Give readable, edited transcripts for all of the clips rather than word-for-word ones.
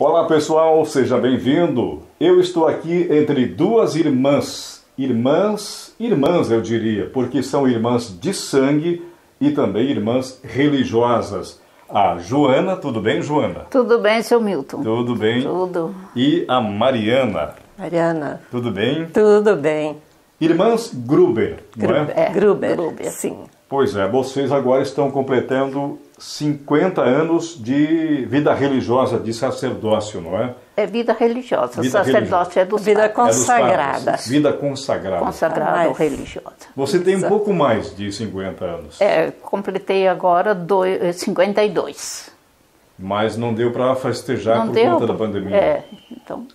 Olá pessoal, seja bem-vindo. Eu estou aqui entre duas irmãs, irmãs eu diria, porque são irmãs de sangue e também irmãs religiosas. A Joana, tudo bem, Joana? Tudo bem, seu Milton? Tudo bem. Tudo. E a Mariana? Mariana. Tudo bem? Tudo bem. Irmãs Gruber, não é? Gruber, Gruber. sim. Pois é, vocês agora estão completando 50 anos de vida religiosa, de sacerdócio, não é? É vida religiosa, Vida sacerdócio é dos Vida padres. consagrada. É dos padres. Vida consagrada. Consagrado Mais. religiosa. Você tem um Exato. pouco mais de 50 anos, Completei agora 52. mas não deu para festejar Não por deu? conta da pandemia. Então,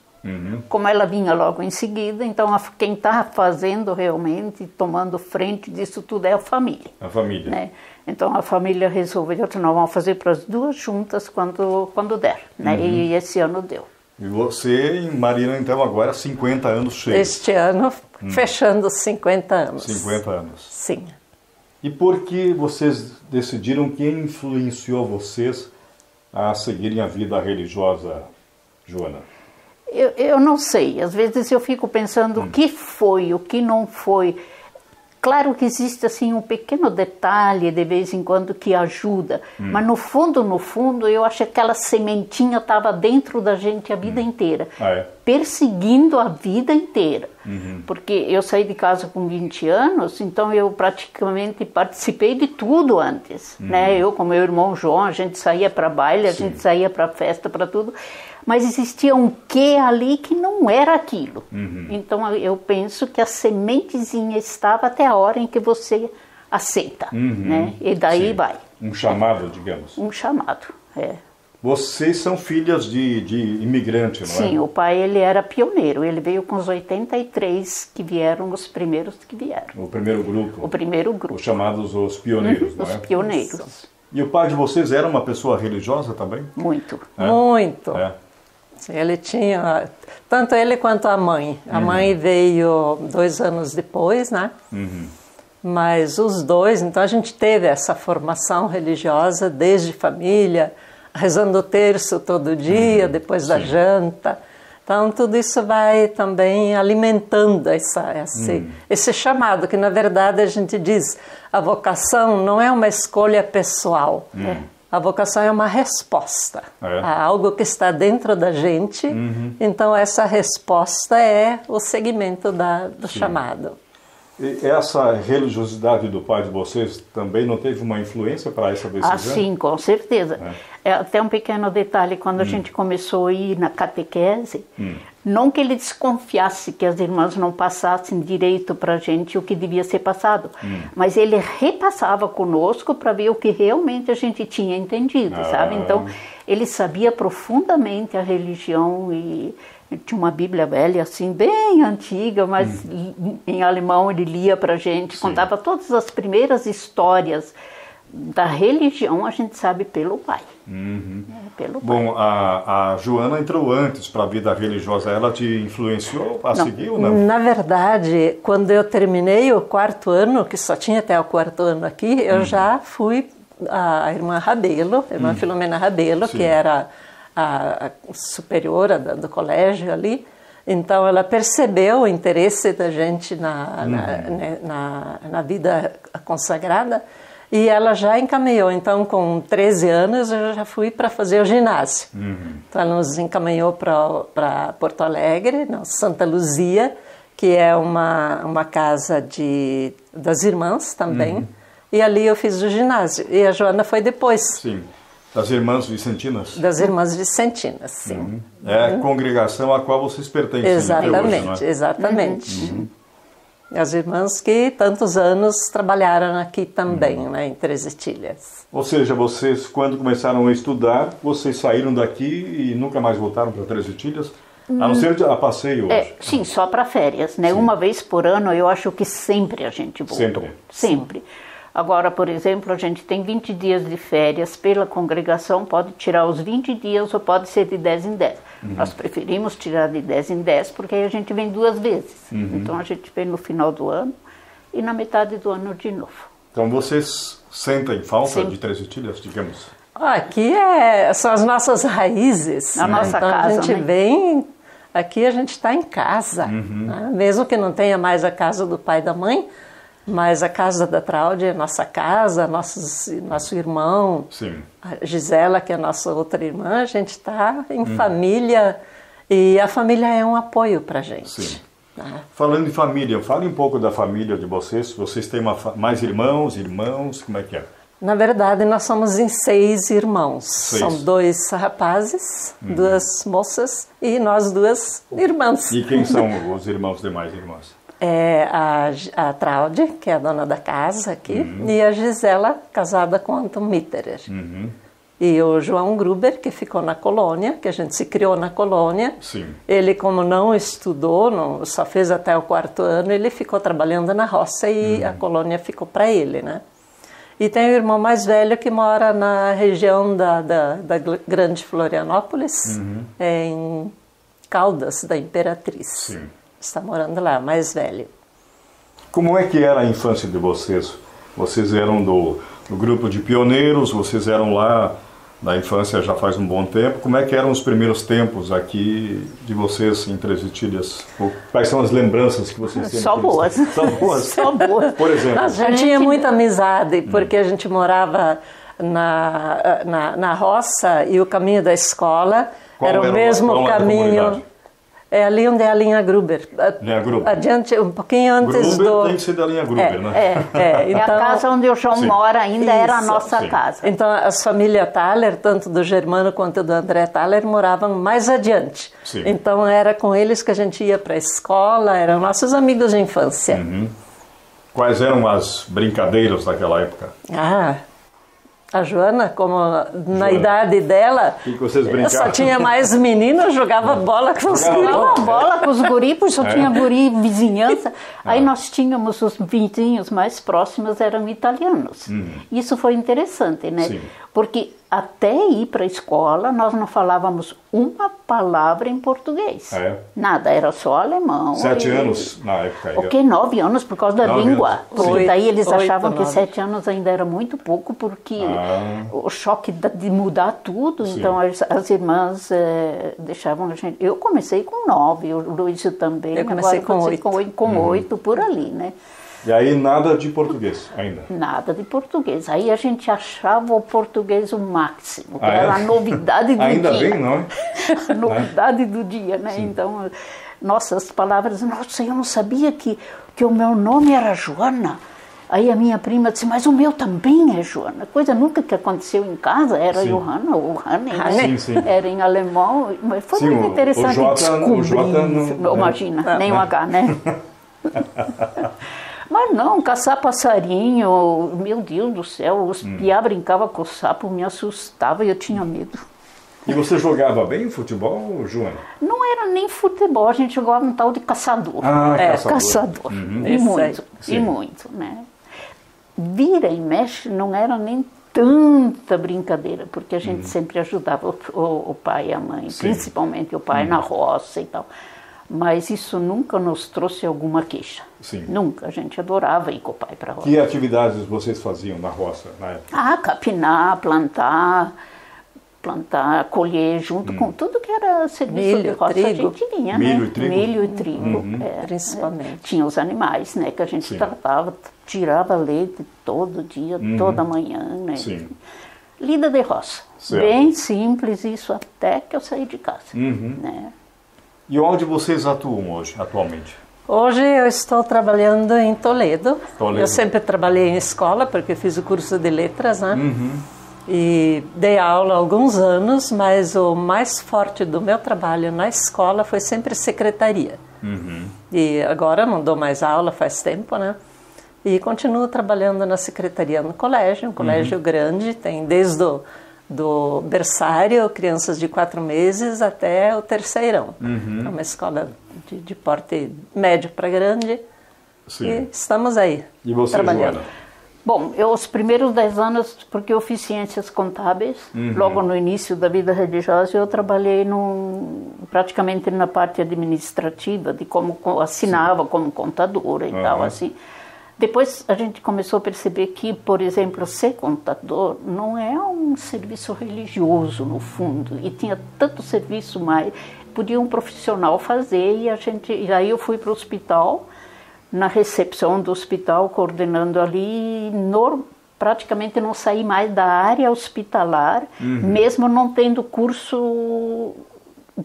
como ela vinha logo em seguida, então quem está fazendo realmente, tomando frente disso tudo é a família. A família. Né? Então a família resolveu, nós vamos fazer para as duas juntas quando der. Né? E esse ano deu. E você e Marina, então, agora 50 anos cheios. Este ano, fechando 50 anos. 50 anos. Sim. E por que vocês decidiram, quem influenciou vocês a seguirem a vida religiosa, Joana? Eu não sei, às vezes eu fico pensando o que foi, o que não foi. Claro que existe assim um pequeno detalhe de vez em quando que ajuda, mas no fundo, eu acho que aquela sementinha estava dentro da gente a vida inteira, perseguindo a vida inteira. Porque eu saí de casa com 20 anos, então eu praticamente participei de tudo antes. Né? Eu com meu irmão João, a gente saía para baile, a gente saía para festa, para tudo. Mas existia um quê ali que não era aquilo. Então eu penso que a sementezinha estava até a hora em que você aceita. Né? E daí vai. Um chamado, digamos. Um chamado, Vocês são filhas de imigrante, não é? Sim, o pai ele era pioneiro. Ele veio com os 83 que vieram, os primeiros que vieram. O primeiro grupo. O primeiro grupo. Os chamados os pioneiros, não é? Os pioneiros. E o pai de vocês era uma pessoa religiosa também? Muito. Muito. É. Ele tinha, tanto ele quanto a mãe. A mãe veio 2 anos depois, né? Mas os dois, então a gente teve essa formação religiosa desde família, rezando o terço todo dia, depois da janta. Então tudo isso vai também alimentando esse chamado, que na verdade a gente diz, a vocação não é uma escolha pessoal. A vocação é uma resposta a algo que está dentro da gente. Então essa resposta é o segmento do chamado. E essa religiosidade do pai de vocês também não teve uma influência para essa decisão? Ah, sim, com certeza. Até um pequeno detalhe, quando a gente começou a ir na catequese, não que ele desconfiasse que as irmãs não passassem direito para a gente o que devia ser passado, mas ele repassava conosco para ver o que realmente a gente tinha entendido, sabe? Então, ele sabia profundamente a religião e tinha uma Bíblia velha, assim, bem antiga, mas em alemão ele lia para a gente, contava todas as primeiras histórias da religião, a gente sabe pelo pai. Pelo pai. Bom, a Joana entrou antes para a vida religiosa. Ela te influenciou a seguir ou não? Na verdade, quando eu terminei o 4º ano, que só tinha até o 4º ano aqui, eu já fui a irmã Rabelo, a irmã Filomena Rabelo, que era a superiora do colégio ali. Então ela percebeu o interesse da gente na vida consagrada e ela já encaminhou. Então com 13 anos eu já fui para fazer o ginásio. Então ela nos encaminhou para Porto Alegre, na Santa Luzia, que é uma casa das irmãs também. E ali eu fiz o ginásio. E a Joana foi depois. Sim. Das Irmãs Vicentinas? Das Irmãs Vicentinas, sim. É a congregação a qual vocês pertencem. Exatamente, até hoje, não é? exatamente. As irmãs que tantos anos trabalharam aqui também, né, em Três Etilhas. Ou seja, vocês, quando começaram a estudar, vocês saíram daqui e nunca mais voltaram para Três Etilhas? A não ser a passeio hoje. Sim, só para férias, né? Uma vez por ano, eu acho que sempre a gente voltou. Sempre. Agora, por exemplo, a gente tem 20 dias de férias pela congregação, pode tirar os 20 dias ou pode ser de 10 em 10. Nós preferimos tirar de 10 em 10 porque aí a gente vem 2 vezes. Então a gente vem no final do ano e na metade do ano de novo. Então vocês sentem falta de Três Etilhas, digamos? Aqui são as nossas raízes. A nossa então casa, a gente né? vem, aqui a gente está em casa. Né? Mesmo que não tenha mais a casa do pai e da mãe, mas a casa da Traude é nossa casa, nosso irmão, Sim. a Gisela, que é a nossa outra irmã, a gente está em família e a família é um apoio para a gente. Sim. Né? Falando em família, fale um pouco da família de vocês. Vocês têm mais irmãos, como é que é? Na verdade, nós somos em 6 irmãos. 6. São 2 rapazes, 2 moças e nós 2 irmãs. E quem são os irmãos demais irmãs? É a Traude, que é a dona da casa aqui, e a Gisela, casada com Anton Mitterer. E o João Gruber, que ficou na colônia, que a gente se criou na colônia. Sim. Ele, como não estudou, só fez até o 4º ano, ele ficou trabalhando na roça e a colônia ficou para ele, né? E tem o irmão mais velho que mora na região da Grande Florianópolis, em Caldas da Imperatriz. Sim. Está morando lá, mais velho. Como é que era a infância de vocês? Vocês eram do grupo de pioneiros, vocês eram lá na infância já faz um bom tempo. Como é que eram os primeiros tempos aqui de vocês em Três Itilhas? Quais são as lembranças que vocês têm? Só boas. Só boas? Só boas. Por exemplo? A gente tinha muita amizade, porque a gente morava na roça e o caminho da escola era o mesmo caminho. É ali onde é a linha Gruber. Linha Gruber. Adiante, um pouquinho antes Gruber tem que ser da linha Gruber, né? É a casa onde o João mora, ainda era a nossa casa. Então, as famílias Thaler, tanto do Germano quanto do André Thaler, moravam mais adiante. Sim. Então, era com eles que a gente ia para a escola, eram nossos amigos de infância. Quais eram as brincadeiras daquela época? A Joana, como na idade dela, O que vocês brincavam? só tinha mais meninas, jogava bola com os guris. Jogava bola com os guri, porque só tinha guri vizinhança. Aí nós tínhamos os vizinhos mais próximos, eram italianos. Isso foi interessante, né? Sim. Porque até ir para a escola, nós não falávamos uma palavra em português. Nada, era só alemão. 7 anos na época. O que? 9 anos por causa da 9 língua. anos. Porque daí eles 8, achavam que 9. 7 anos ainda era muito pouco, porque o choque de mudar tudo. Sim. Então as irmãs deixavam a gente. Eu comecei com 9, o Luísio também. Eu comecei agora com 8. Com 8 por ali, né? E aí nada de português ainda? Nada de português. Aí a gente achava o português o máximo, que era a novidade do ainda dia. bem, não é? A novidade do dia, né? Então, nossas palavras, nossa, eu não sabia que o meu nome era Joana. Aí a minha prima disse, mas o meu também é Joana. Coisa nunca que aconteceu em casa, era Johanna ou Hanne, né? Sim. Era em alemão, mas foi muito interessante descobrir. Imagina, nem o H, né? Mas não, caçar passarinho, meu Deus do céu, os piá brincavam com o sapo, me assustava e eu tinha medo. E você jogava bem futebol, Joana? Não era nem futebol, a gente jogava um tal de caçador. Caçador. E muito, e muito, né? Vira e mexe não era nem tanta brincadeira, porque a gente sempre ajudava o pai e a mãe, principalmente o pai na roça e tal. Mas isso nunca nos trouxe alguma queixa. Sim. Nunca. A gente adorava ir com o pai para a roça. Que atividades vocês faziam na roça na época? Capinar, plantar, colher, junto com tudo que era serviço de roça. Trigo. A gente tinha, Milho né? e trigo? Milho e trigo. Principalmente. Tinha os animais, né? Que a gente tratava, tirava leite todo dia, toda manhã, né? Sim. Lida de roça. Certo. Bem simples isso até que eu saí de casa, né? E onde vocês atuam hoje, atualmente? Hoje eu estou trabalhando em Toledo. Toledo. Eu sempre trabalhei em escola, porque fiz o curso de letras, né? E dei aula há alguns anos, mas o mais forte do meu trabalho na escola foi sempre secretaria. E agora não dou mais aula faz tempo, né? E continuo trabalhando na secretaria no colégio, um colégio grande, tem desde do berçário, crianças de 4 meses, até o terceirão. É uma escola de porte médio para grande. Sim. E estamos aí, E você, trabalhando. Joana? Bom, eu os primeiros 10 anos, porque eu fiz ciências contábeis, logo no início da vida religiosa, eu trabalhei praticamente na parte administrativa, de como assinava como contadora e tal, assim. Depois a gente começou a perceber que, por exemplo, ser contador não é um serviço religioso, no fundo, e tinha tanto serviço mais, podia um profissional fazer, e aí eu fui para o hospital, na recepção do hospital, coordenando ali, praticamente não saí mais da área hospitalar, mesmo não tendo curso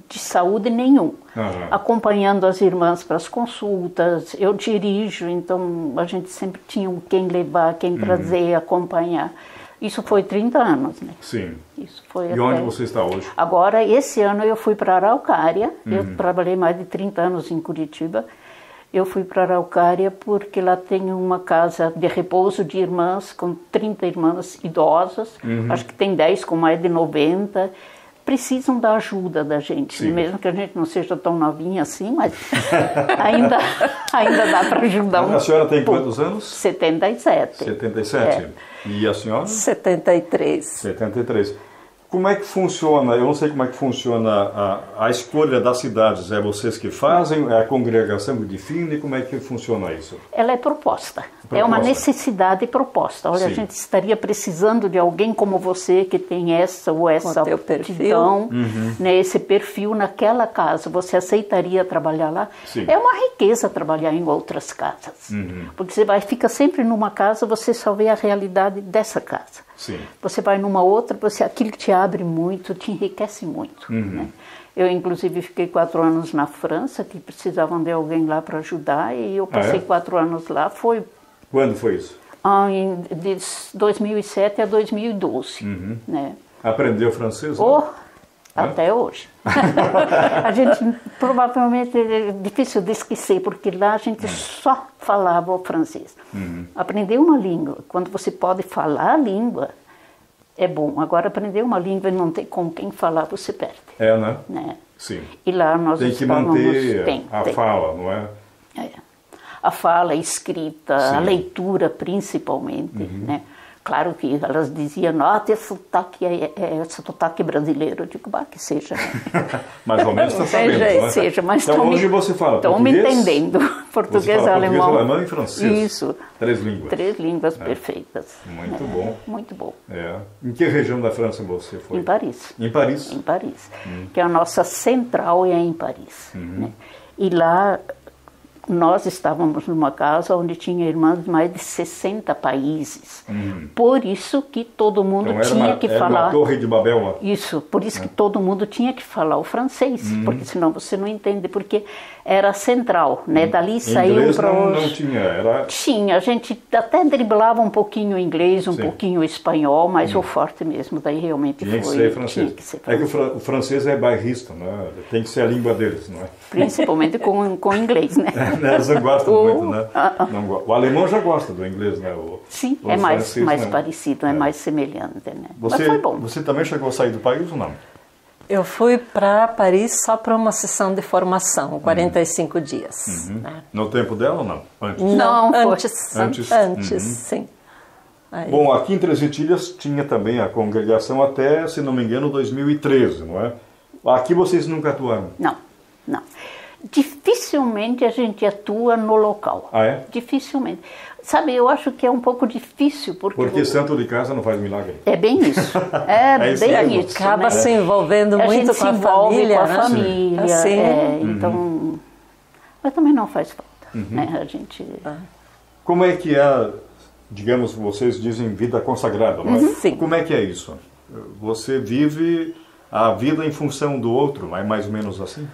de saúde nenhum, acompanhando as irmãs para as consultas. Eu dirijo, então a gente sempre tinha quem levar, quem trazer, acompanhar. Isso foi 30 anos, né? Sim. Isso foi e onde você está hoje? Agora, esse ano eu fui para Araucária, eu trabalhei mais de 30 anos em Curitiba. Eu fui para Araucária porque lá tem uma casa de repouso de irmãs, com 30 irmãs idosas, acho que tem 10 com mais de 90, precisam da ajuda da gente, mesmo que a gente não seja tão novinha assim, mas ainda dá para ajudar A senhora tem quantos anos? 77. 77. E a senhora? 73. 73. Como é que funciona, eu não sei como é que funciona a escolha das cidades, é vocês que fazem, é a congregação que define, como é que funciona isso? Ela é proposta. É uma necessidade proposta. Olha, a gente estaria precisando de alguém como você, que tem essa ou essa aptidão, né, esse perfil naquela casa. Você aceitaria trabalhar lá? Sim. É uma riqueza trabalhar em outras casas. Porque você fica sempre numa casa, você só vê a realidade dessa casa. Sim. Você vai numa outra, aquilo te abre muito, te enriquece muito. Né? Eu, inclusive, fiquei 4 anos na França, que precisavam de alguém lá para ajudar, e eu passei 4 anos lá. Quando foi isso? De 2007 a 2012. Né? Aprendeu francês? Até hoje. A gente, provavelmente, é difícil de esquecer, porque lá a gente só falava o francês. Aprender uma língua, quando você pode falar a língua, é bom. Agora, aprender uma língua e não ter com quem falar, você perde. Né? Sim. E lá nós tem que manter a fala, não é? A fala, a escrita, a leitura, principalmente, né? Claro que elas diziam, esse sotaque brasileiro. Eu digo, que seja. Mais ou menos está sabendo, né? Seja, mas então hoje você fala português? Estão me entendendo. Português, alemão. Português, alemão e francês. Isso. 3 línguas. 3 línguas perfeitas. Muito bom. Muito bom. Em que região da França você foi? Em Paris. Em Paris? Em Paris. Que a nossa central é em Paris. Né? E lá nós estávamos numa casa onde tinha irmãs de mais de 60 países. Por isso que todo mundo tinha que falar... Era uma torre de Babel lá. Isso, por isso que todo mundo tinha que falar o francês, porque senão você não entende, porque era central, né? Dali saíam para os... não tinha, era... Tinha, a gente até driblava um pouquinho o inglês, um pouquinho o espanhol, mas o forte mesmo, daí realmente tinha foi... Que ser francês. Tinha que ser francês. É que o francês é bairrista, né? Tem que ser a língua deles, não é? Principalmente com inglês, né? Eles não gostam muito, né? O alemão já gosta do inglês, né? Sim, é mais parecido, é mais semelhante, né? Mas foi bom. Você também chegou a sair do país ou não? Eu fui para Paris só para uma sessão de formação, 45 dias. Né? No tempo dela ou não? Antes? Não, antes, sim. Aí. Bom, aqui em Três Itilhas tinha também a congregação até, se não me engano, 2013, não é? Aqui vocês nunca atuaram? Não. Dificilmente a gente atua no local. É? Dificilmente. Sabe, eu acho que é um pouco difícil. Porque santo de casa não faz milagre. É bem isso. É bem isso. Acaba né? se envolvendo muito com a família. Com a família. Assim. Então, mas também não faz falta. Né? A gente... Como é que é, digamos, vocês dizem vida consagrada, não é? Sim. Como é que é isso? Você vive a vida em função do outro, é mais ou menos assim?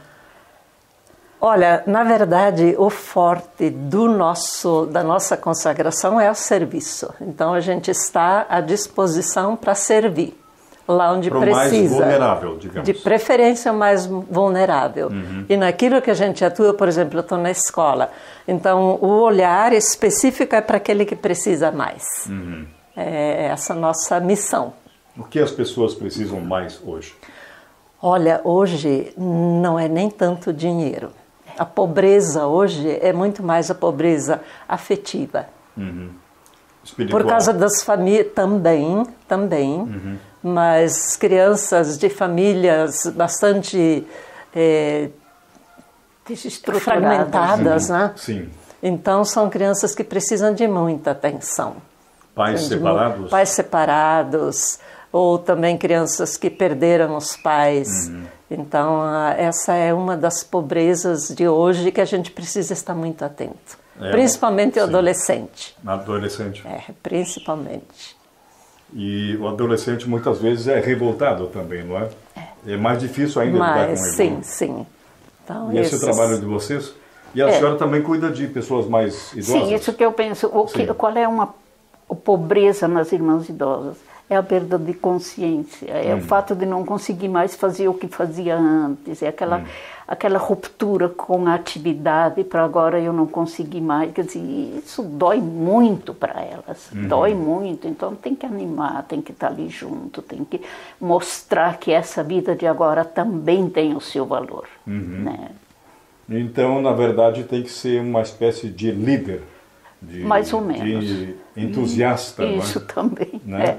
Olha, na verdade, o forte da nossa consagração é o serviço. Então, a gente está à disposição para servir, lá onde precisa. Mais vulnerável, digamos. De preferência, mais vulnerável. E naquilo que a gente atua, por exemplo, eu estou na escola. Então, o olhar específico é para aquele que precisa mais. É essa nossa missão. O que as pessoas precisam mais hoje? Olha, hoje não é nem tanto dinheiro. A pobreza hoje é muito mais a pobreza afetiva. Espiritual. Por causa das famílias também, mas crianças de famílias bastante fragmentadas, né? Sim. Então, são crianças que precisam de muita atenção. Pais separados? Pais separados, ou também crianças que perderam os pais. Então, essa é uma das pobrezas de hoje que a gente precisa estar muito atento. Principalmente o adolescente. Adolescente. Principalmente. E o adolescente muitas vezes é revoltado também, não é? É mais difícil ainda lidar com ele. Sim. Então, e esse é o trabalho de vocês? E a senhora também cuida de pessoas mais idosas? Sim, isso que eu penso. Qual é uma pobreza nas irmãs idosas? É a perda de consciência, é o fato de não conseguir mais fazer o que fazia antes, é aquela ruptura com a atividade para agora eu não conseguir mais. Quer dizer, isso dói muito para elas, dói muito. Então tem que animar, tem que estar ali junto, tem que mostrar que essa vida de agora também tem o seu valor. Né? Então, na verdade, tem que ser uma espécie de líder. Mais ou menos. De entusiasta. Isso não é? também. Né?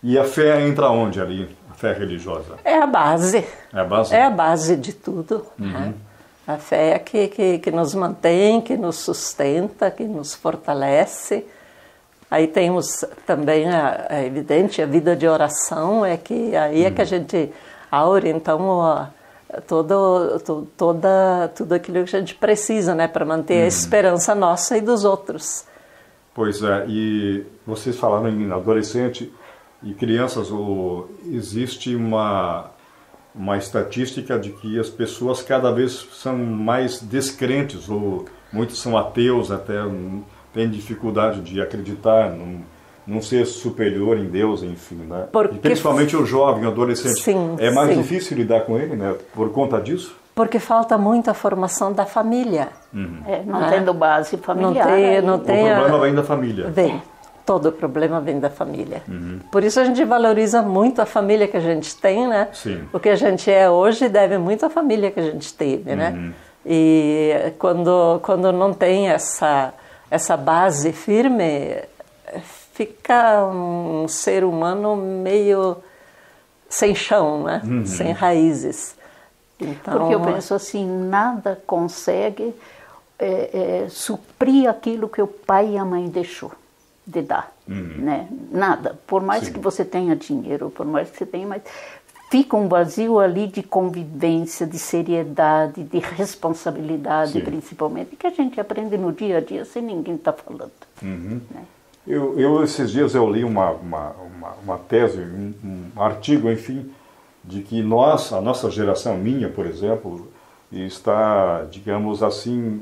E a fé entra onde ali? A fé religiosa? É a base. É a base? É a base de tudo. Né? A fé é que nos mantém, que nos sustenta, que nos fortalece. Aí temos também, é evidente, a vida de oração, é que aí é que a gente aura, então, tudo aquilo que a gente precisa, né, para manter a esperança nossa e dos outros. Pois é, e vocês falaram em adolescente e crianças, existe uma estatística de que as pessoas cada vez são mais descrentes, ou muitos são ateus, até têm dificuldade de acreditar num ser superior em Deus, enfim, né? E principalmente o jovem, o adolescente. É mais difícil lidar com ele, né? Por conta disso? Porque falta muito a formação da família. Não tendo base familiar. Não tem o problema vem da família. Todo o problema vem da família. Por isso a gente valoriza muito a família que a gente tem, né? Sim. O que a gente é hoje deve muito à família que a gente teve, né? E quando não tem essa base firme, fica um ser humano meio sem chão, né? Sem raízes. Então, porque eu penso assim, nada consegue suprir aquilo que o pai e a mãe deixou de dar, né? Nada. Por mais que você tenha dinheiro, por mais que você tenha, mas fica um vazio ali de convivência, de seriedade, de responsabilidade, principalmente, que a gente aprende no dia a dia sem ninguém estar falando. Né? Esses dias eu li uma tese, um artigo, enfim, de que a nossa geração, minha, por exemplo, está, digamos assim,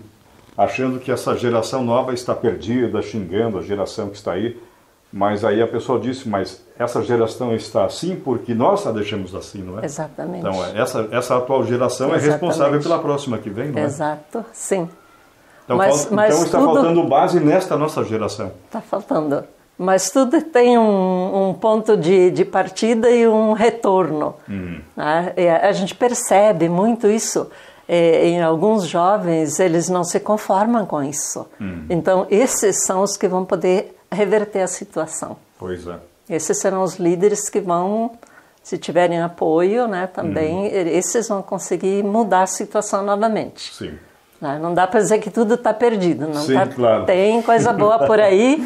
achando que essa geração nova está perdida, xingando a geração que está aí, mas aí a pessoa disse, mas essa geração está assim porque nós a deixamos assim, não é? Exatamente. Então, essa atual geração é responsável pela próxima que vem, não é? Exato, sim. Então, então está faltando base nesta nossa geração. Está faltando. Mas tudo tem um ponto de partida e um retorno. Né? A gente percebe muito isso. Em alguns jovens, eles não se conformam com isso. Então, esses são os que vão poder reverter a situação. Pois é. Esses serão os líderes que vão, se tiverem apoio, né, também, esses vão conseguir mudar a situação novamente. Sim. Não dá para dizer que tudo está perdido. Não. Sim, claro. Tem coisa boa por aí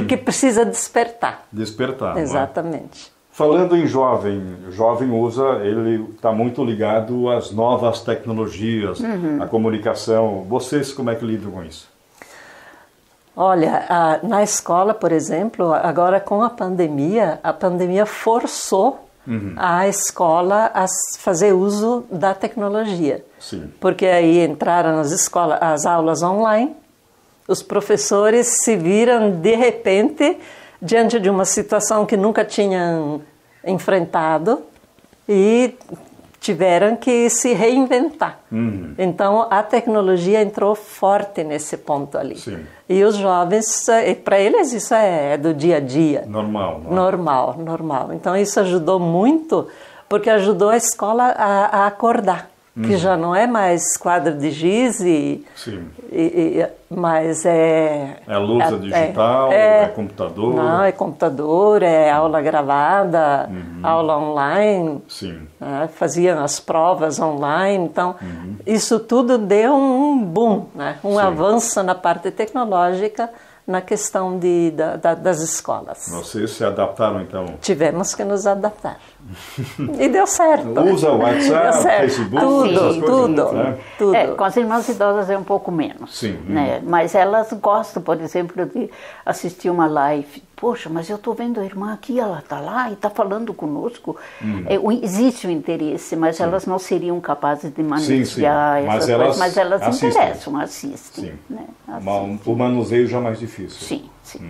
que precisa despertar. Despertar. Exatamente. Falando em jovem ele está muito ligado às novas tecnologias, à comunicação. Vocês como é que lidam com isso? Olha, na escola, por exemplo, agora com a pandemia forçou a escola a fazer uso da tecnologia. Sim. Porque aí entraram nas escolas as aulas online, os professores se viram de repente diante de uma situação que nunca tinham enfrentado e tiveram que se reinventar. Então a tecnologia entrou forte nesse ponto ali. Sim. E os jovens, para eles isso é do dia a dia. Normal. Normal. Então isso ajudou muito, porque ajudou a escola a acordar. que já não é mais quadro de giz, mas é... É lousa digital, é computador? Não, é computador, é aula gravada, aula online. Sim. Né? Faziam as provas online, então isso tudo deu um boom, né? Avanço na parte tecnológica na questão das escolas. Vocês se adaptaram, então? Tivemos que nos adaptar. E deu certo. Usa o WhatsApp, Facebook, tudo. Né? Tudo. Com as irmãs idosas é um pouco menos. Sim. Né? Mas elas gostam, por exemplo, de assistir uma live. Poxa, mas eu estou vendo a irmã aqui, ela está lá e está falando conosco. Existe o interesse, mas elas não seriam capazes de manusear essas coisas. Mas elas interessam, assistem. Né? O manuseio já é mais difícil. Sim.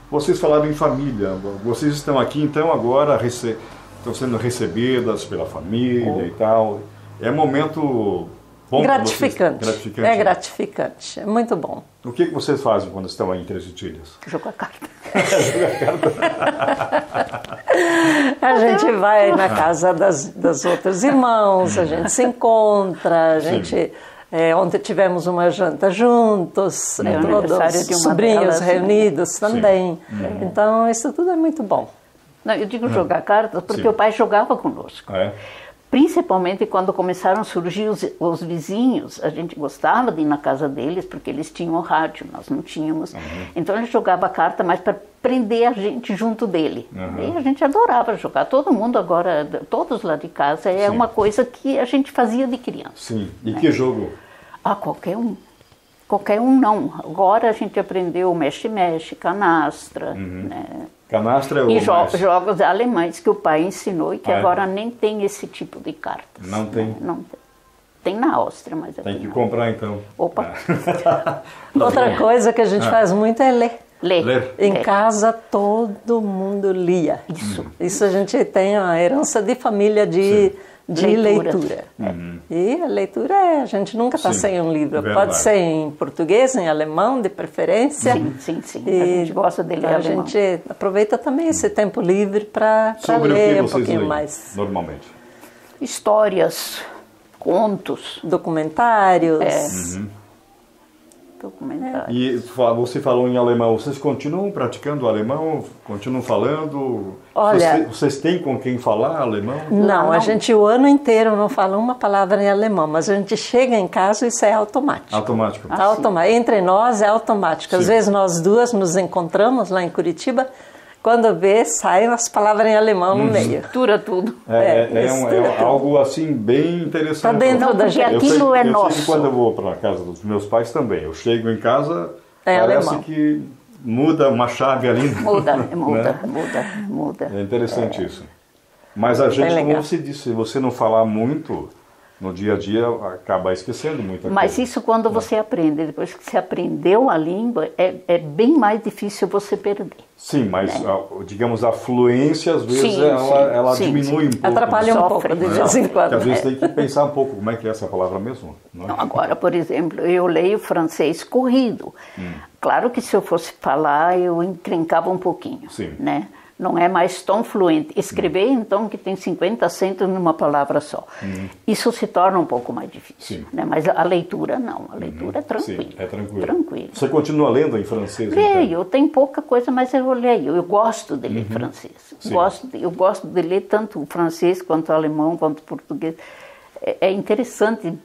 Vocês falaram em família. Vocês estão aqui, então, agora estão sendo recebidas pela família e tal. É um momento bom gratificante. Gratificante. É gratificante. É muito bom. O que vocês fazem quando estão aí em Três Itilhas? Jogar carta. A gente vai na casa das outros irmãos, a gente se encontra, a gente... ontem tivemos uma janta juntos, todos os sobrinhos reunidos também. Então, isso tudo é muito bom. Não, eu digo jogar cartas porque o pai jogava conosco. Principalmente quando começaram a surgir os vizinhos, a gente gostava de ir na casa deles porque eles tinham rádio, nós não tínhamos. Então ele jogava carta mais para prender a gente junto dele. E a gente adorava jogar. Todo mundo agora, todos lá de casa, é uma coisa que a gente fazia de criança. Sim. E que jogo? Qualquer um. Qualquer um não. Agora a gente aprendeu mexe-mexe, canastra. Né? Canastra é o e jogos alemães que o pai ensinou e que agora nem tem esse tipo de cartas. Não tem? Né? Não tem. Tem na Áustria, mas tem que comprar então. Opa! Outra coisa que a gente faz muito é ler. Ler. Em casa todo mundo lia. Isso a gente tem uma herança de família de leitura. E a leitura a gente nunca está sem um livro. Pode ser em português, em alemão, de preferência. Sim. A gente gosta de ler alemão. A gente aproveita também esse tempo livre para ler um pouquinho mais. Normalmente? Histórias, contos. Documentários. Documentários. E você falou em alemão. Vocês continuam praticando alemão? Continuam falando? Olha, vocês têm com quem falar alemão? Não, a gente o ano inteiro não fala uma palavra em alemão, mas a gente chega em casa e isso é automático. Automático. Entre nós é automático. Às vezes nós duas nos encontramos lá em Curitiba, quando vê, saem as palavras em alemão no meio. Mistura tudo. É algo assim bem interessante. Está dentro da gente. Aquilo é nosso. Eu sei que quando eu vou para a casa dos meus pais também, eu chego em casa, parece alemão. Que muda uma chave ali. Muda. É interessante isso. Mas a gente, como você disse, se você não falar muito, no dia a dia acaba esquecendo muita coisa. Mas isso quando você aprende. Depois que você aprendeu a língua, é bem mais difícil você perder. Sim, mas digamos, a fluência às vezes ela diminui um pouco. Atrapalha um pouco de vez em quando. Porque às vezes tem que pensar um pouco como é que é essa palavra mesmo. Não, agora, por exemplo, eu leio francês corrido. Claro que se eu fosse falar, eu encrencava um pouquinho. Né? Não é mais tão fluente. Escrever, então, que tem 50 acentos numa palavra só. Isso se torna um pouco mais difícil. Né? Mas a leitura, não. A leitura é tranquila. Sim, é tranquilo. Você continua lendo em francês? Leio. Então? Tem pouca coisa, mas eu leio. Eu gosto de ler francês. Eu gosto de ler tanto o francês, quanto o alemão, quanto o português. É interessante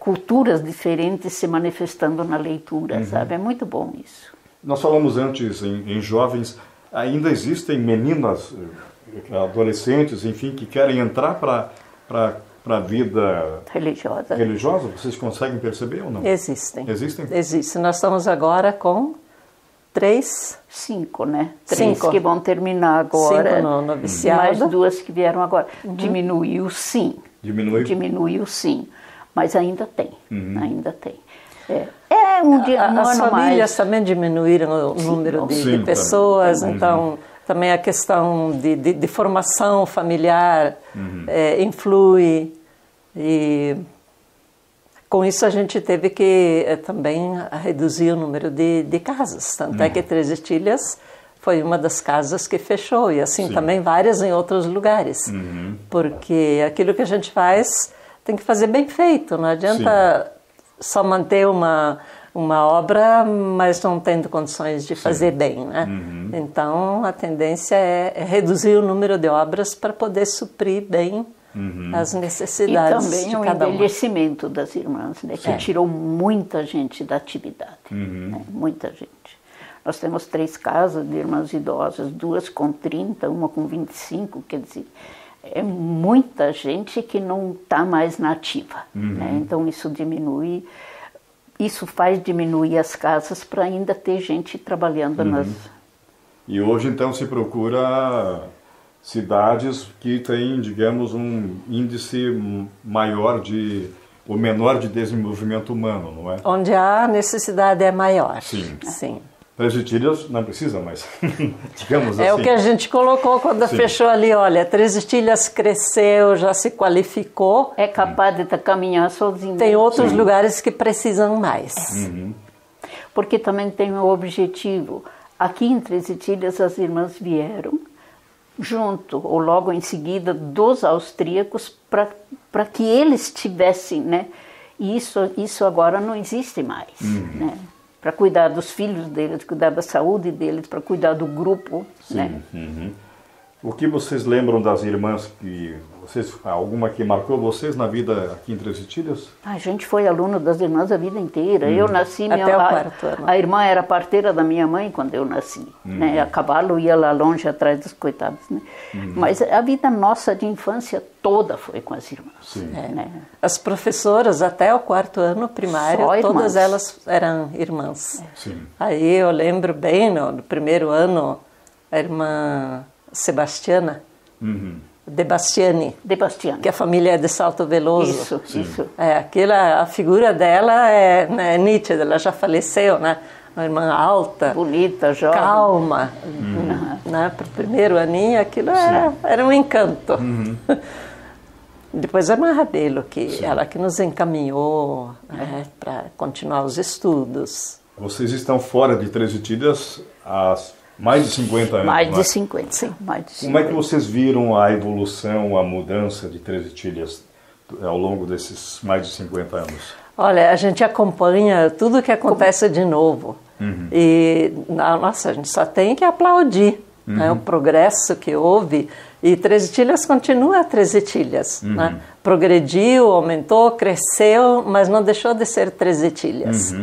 culturas diferentes se manifestando na leitura, sabe? É muito bom isso. Nós falamos antes em jovens, ainda existem meninas, adolescentes, enfim, que querem entrar para a vida religiosa? Vocês conseguem perceber ou não? Existem. Existem? Nós estamos agora com 5, né? 3 que vão terminar agora. 5 no noviciado. Mais 2 que vieram agora. Diminuiu sim. Diminuiu sim. Mas ainda tem. Ainda tem. As famílias também diminuíram o número de pessoas, então também a questão de formação familiar influi, e com isso a gente teve que também reduzir o número de casas, tanto é que Três Itilhas foi uma das casas que fechou, e assim também várias em outros lugares. Porque aquilo que a gente faz tem que fazer bem feito, não adianta só manter uma obra, mas não tendo condições de fazer bem, né? Então, a tendência é reduzir o número de obras para poder suprir bem as necessidades de cada uma. E também o envelhecimento das irmãs, né? Que tirou muita gente da atividade, né? Muita gente. Nós temos 3 casas de irmãs idosas, 2 com 30, uma com 25, quer dizer, é muita gente que não está mais na ativa, né? Então, isso diminui... Isso faz diminuir as casas para ainda ter gente trabalhando nas... E hoje, então, se procura cidades que têm, digamos, um índice maior ou menor de desenvolvimento humano, não é? Onde a necessidade é maior. Sim. Três Itilhas não precisa mais, digamos assim. É o que a gente colocou quando fechou ali, olha, Três Itilhas cresceu, já se qualificou. É capaz de caminhar sozinho. Tem outros lugares que precisam mais. Porque também tem um objetivo. Aqui em Três Itilhas as irmãs vieram junto, ou logo em seguida, dos austríacos para que eles tivessem, né? E isso agora não existe mais, né? Para cuidar dos filhos deles, cuidar da saúde deles, para cuidar do grupo, né? O que vocês lembram das irmãs alguma que marcou vocês na vida aqui em Três Itilhas? A gente foi aluno das irmãs a vida inteira. Eu nasci... Até o 4º ano. A irmã era parteira da minha mãe quando eu nasci. Né? A cavalo ia lá longe atrás dos coitados. Né? Mas a vida nossa de infância toda foi com as irmãs. Né? As professoras até o 4º ano primário, todas elas eram irmãs. Aí eu lembro bem, no primeiro ano, a irmã Sebastiana... De Bastiani, que a família é de Salto Veloso. Isso. A figura dela é nítida, ela já faleceu, né? Uma irmã alta, bonita, jovem, calma, né? Para o primeiro aninho aquilo era um encanto. Depois a irmã Rabelo, ela que nos encaminhou para continuar os estudos. Vocês estão fora de Três Itilhas há mais de 50 anos. Mais de 50, sim. Mais de 50. Como é que vocês viram a evolução, a mudança de Três Itilhas ao longo desses mais de 50 anos? Olha, a gente acompanha tudo o que acontece de novo. E, nossa, a gente só tem que aplaudir né, o progresso que houve. E Três Itilhas continua Três Itilhas. Né? Progrediu, aumentou, cresceu, mas não deixou de ser Três Itilhas.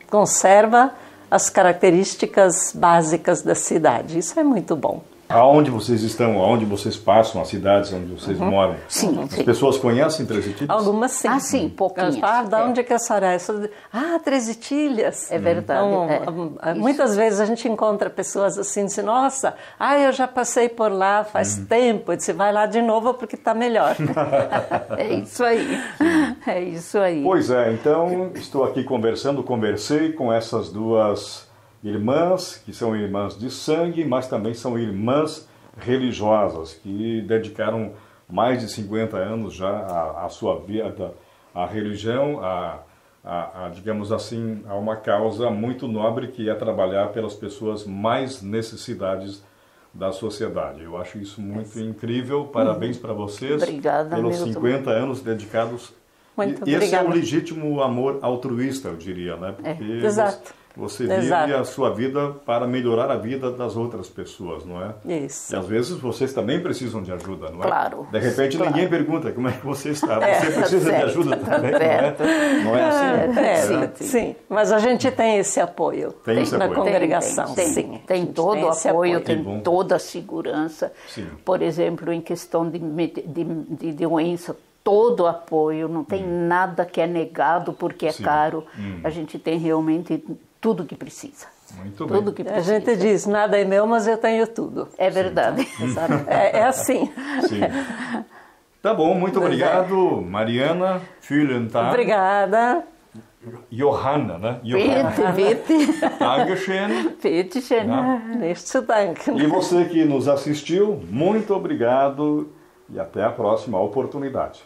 Conserva as características básicas da cidade. Isso é muito bom. Aonde vocês estão, aonde vocês passam, as cidades onde vocês moram? Sim. As pessoas conhecem Três Itilhas? Algumas sim. Ah, sim, pouquinhas. De onde é que a senhora é? Três Itilhas. É verdade. Então, muitas vezes a gente encontra pessoas assim, dizem, nossa, eu já passei por lá faz tempo. Eu disse, vai lá de novo porque está melhor. É isso aí. É isso aí. Pois é, então estou aqui conversei com essas duas irmãs, que são irmãs de sangue, mas também são irmãs religiosas, que dedicaram mais de 50 anos já à sua vida, à religião, digamos assim, a uma causa muito nobre, que é trabalhar pelas pessoas mais necessitadas da sociedade. Eu acho isso muito incrível. Parabéns para vocês. Obrigada, pelos 50 anos dedicados. Muito Esse obrigada. é um legítimo amor altruísta, eu diria, né? Porque exato. Você vive a sua vida para melhorar a vida das outras pessoas, não é? Isso. E às vezes vocês também precisam de ajuda, não é? Claro. De repente ninguém pergunta como é que você está. Você precisa de ajuda também, não é? Não é assim? Sim, mas a gente tem esse apoio. Tem esse apoio. Na congregação, sim. Tem todo o apoio, tem toda a segurança. Sim. Por exemplo, em questão de doença, todo o apoio, não tem nada que é negado porque é caro. A gente tem realmente tudo que precisa. Muito tudo bem. Que precisa. A gente diz, nada é meu, mas eu tenho tudo. É verdade. É assim. Sim. Tá bom, muito obrigado, Mariana. Vielen Dank. Obrigada. Johanna, né? Bitte. Dankeschön. Bitte schön. Nicht zu danken. E você que nos assistiu, muito obrigado e até a próxima oportunidade.